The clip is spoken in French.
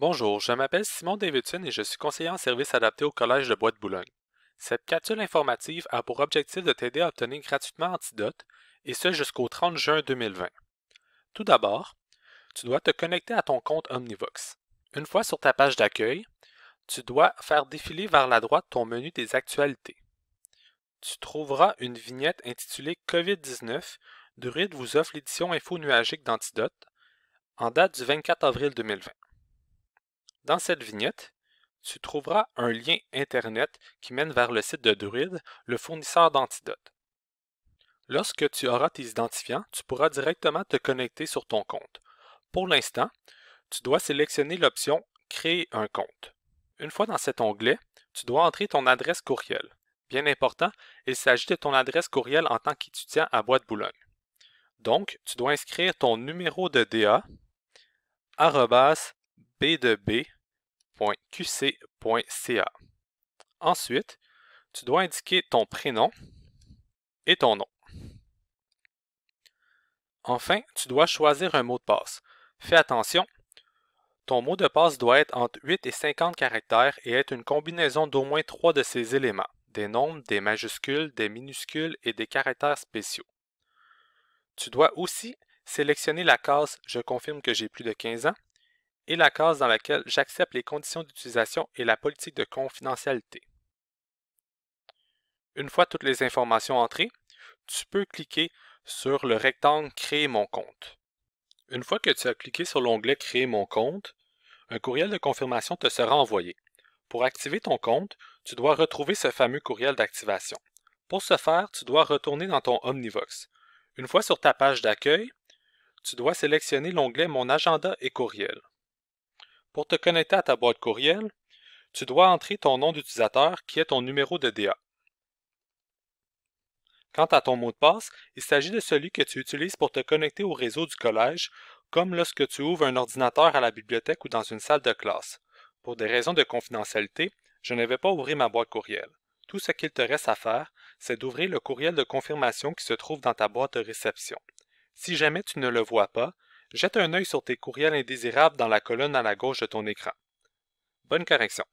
Bonjour, je m'appelle Simon Davidson et je suis conseiller en services adaptés au Collège de Bois-de-Boulogne. Cette capsule informative a pour objectif de t'aider à obtenir gratuitement Antidote, et ce jusqu'au 30 juin 2020. Tout d'abord, tu dois te connecter à ton compte Omnivox. Une fois sur ta page d'accueil, tu dois faire défiler vers la droite ton menu des actualités. Tu trouveras une vignette intitulée COVID-19. Druide vous offre l'édition info nuagique d'Antidote en date du 24 avril 2020. Dans cette vignette, tu trouveras un lien Internet qui mène vers le site de Druide, le fournisseur d'antidotes. Lorsque tu auras tes identifiants, tu pourras directement te connecter sur ton compte. Pour l'instant, tu dois sélectionner l'option Créer un compte. Une fois dans cet onglet, tu dois entrer ton adresse courriel. Bien important, il s'agit de ton adresse courriel en tant qu'étudiant à Bois-de-Boulogne. Donc, tu dois inscrire ton numéro de DA @b2b.qc.ca. Ensuite, tu dois indiquer ton prénom et ton nom. Enfin, tu dois choisir un mot de passe. Fais attention, ton mot de passe doit être entre 8 et 50 caractères et être une combinaison d'au moins 3 de ces éléments, des nombres, des majuscules, des minuscules et des caractères spéciaux. Tu dois aussi sélectionner la case « Je confirme que j'ai plus de 15 ans » et la case dans laquelle j'accepte les conditions d'utilisation et la politique de confidentialité. Une fois toutes les informations entrées, tu peux cliquer sur le rectangle Créer mon compte. Une fois que tu as cliqué sur l'onglet Créer mon compte, un courriel de confirmation te sera envoyé. Pour activer ton compte, tu dois retrouver ce fameux courriel d'activation. Pour ce faire, tu dois retourner dans ton Omnivox. Une fois sur ta page d'accueil, tu dois sélectionner l'onglet Mon agenda et courriel. Pour te connecter à ta boîte courriel, tu dois entrer ton nom d'utilisateur qui est ton numéro de DA. Quant à ton mot de passe, il s'agit de celui que tu utilises pour te connecter au réseau du collège, comme lorsque tu ouvres un ordinateur à la bibliothèque ou dans une salle de classe. Pour des raisons de confidentialité, je ne vais pas ouvrir ma boîte courriel. Tout ce qu'il te reste à faire, c'est d'ouvrir le courriel de confirmation qui se trouve dans ta boîte de réception. Si jamais tu ne le vois pas, jette un œil sur tes courriels indésirables dans la colonne à la gauche de ton écran. Bonne correction.